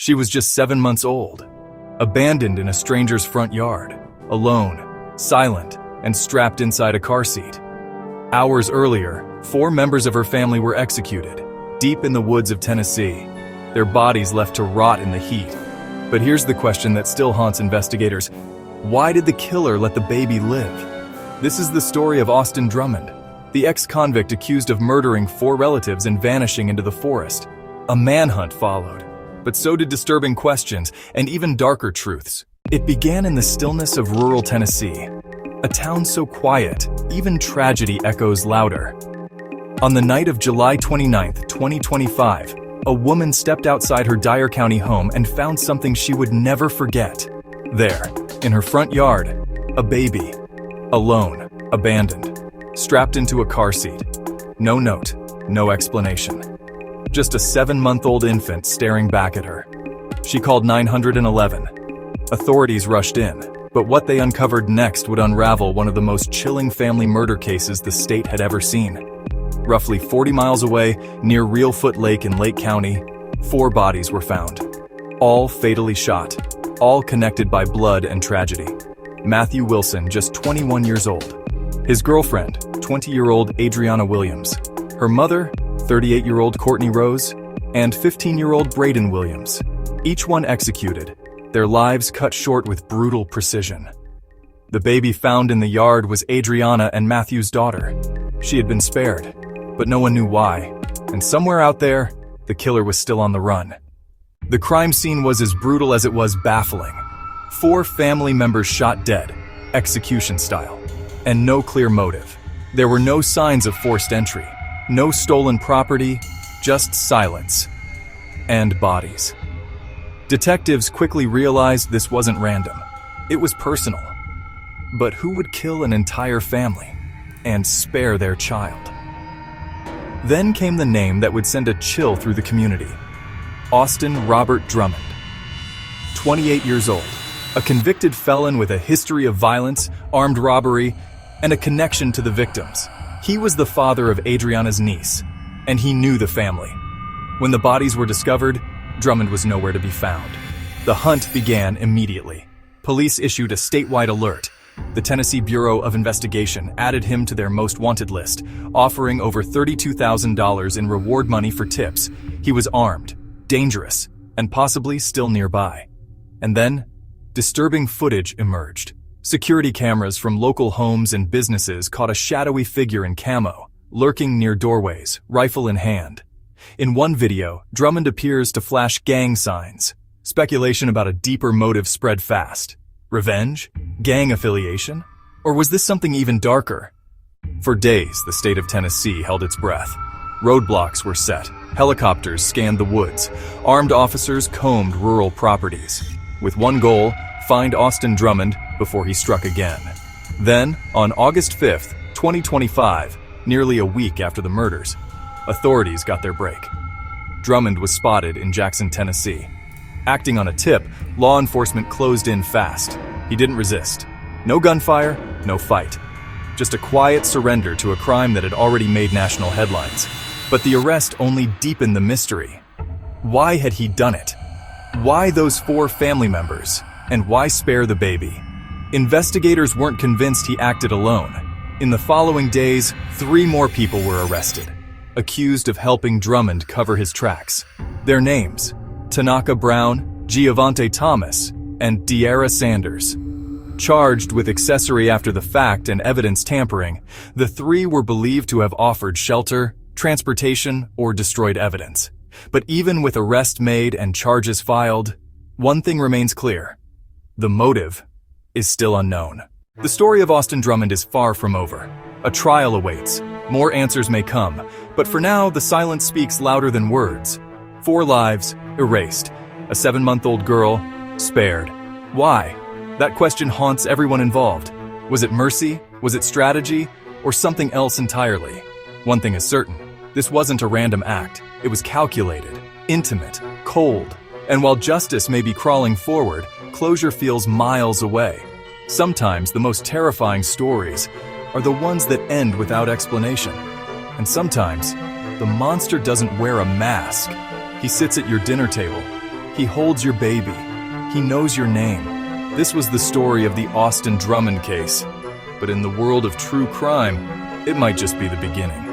She was just 7 months old, abandoned in a stranger's front yard, alone, silent, and strapped inside a car seat. Hours earlier, 4 members of her family were executed, deep in the woods of Tennessee, their bodies left to rot in the heat. But here's the question that still haunts investigators. Why did the killer let the baby live? This is the story of Austin Drummond, the ex-convict accused of murdering 4 relatives and vanishing into the forest. A manhunt followed, but so did disturbing questions and even darker truths. It began in the stillness of rural Tennessee, a town so quiet, even tragedy echoes louder. On the night of July 29, 2025, a woman stepped outside her Dyer County home and found something she would never forget. There, in her front yard, a baby, alone, abandoned, strapped into a car seat. No note, no explanation. Just a 7-month-old infant staring back at her. She called 911. Authorities rushed in, but what they uncovered next would unravel one of the most chilling family murder cases the state had ever seen. Roughly 40 miles away, near Reelfoot Lake in Lake County, 4 bodies were found. All fatally shot, all connected by blood and tragedy. Matthew Wilson, just 21 years old. His girlfriend, 20-year-old Adriana Williams. Her mother, 38-year-old Courtney Rose, and 15-year-old Braden Williams. Each one executed, their lives cut short with brutal precision. The baby found in the yard was Adriana and Matthew's daughter. She had been spared, but no one knew why. And somewhere out there, the killer was still on the run. The crime scene was as brutal as it was baffling. 4 family members shot dead, execution style, and no clear motive. There were no signs of forced entry, no stolen property, just silence and bodies. Detectives quickly realized this wasn't random. It was personal. But who would kill an entire family and spare their child? Then came the name that would send a chill through the community. Austin Robert Drummond. 28 years old, a convicted felon with a history of violence, armed robbery, and a connection to the victims. He was the father of Adriana's niece, and he knew the family. When the bodies were discovered, Drummond was nowhere to be found. The hunt began immediately. Police issued a statewide alert. The Tennessee Bureau of Investigation added him to their most wanted list, offering over $32,000 in reward money for tips. He was armed, dangerous, and possibly still nearby. And then, disturbing footage emerged. Security cameras from local homes and businesses caught a shadowy figure in camo, lurking near doorways, rifle in hand. In one video, Drummond appears to flash gang signs. Speculation about a deeper motive spread fast. Revenge? Gang affiliation? Or was this something even darker? For days, the state of Tennessee held its breath. Roadblocks were set, helicopters scanned the woods, armed officers combed rural properties. With one goal, find Austin Drummond before he struck again. Then, on August 5th, 2025, nearly a week after the murders, authorities got their break. Drummond was spotted in Jackson, Tennessee. Acting on a tip, law enforcement closed in fast. He didn't resist. No gunfire, no fight. Just a quiet surrender to a crime that had already made national headlines. But the arrest only deepened the mystery. Why had he done it? Why those 4 family members? And why spare the baby? Investigators weren't convinced he acted alone. In the following days, 3 more people were arrested, accused of helping Drummond cover his tracks. Their names: Tanaka Brown, Giovante Thomas, and De'Ara Sanders. Charged with accessory after the fact and evidence tampering, the 3 were believed to have offered shelter, transportation, or destroyed evidence. But even with arrest made and charges filed, one thing remains clear. The motive is still unknown. The story of Austin Drummond is far from over. A trial awaits. More answers may come, but for now, the silence speaks louder than words. 4 lives erased. A 7-month-old girl spared. Why? That question haunts everyone involved. Was it mercy? Was it strategy? Or something else entirely? One thing is certain. This wasn't a random act. It was calculated, intimate, cold. And while justice may be crawling forward, closure feels miles away. Sometimes the most terrifying stories are the ones that end without explanation. And sometimes, the monster doesn't wear a mask. He sits at your dinner table, He holds your baby. He knows your name. This was the story of the Austin Drummond case. But in the world of true crime, it might just be the beginning.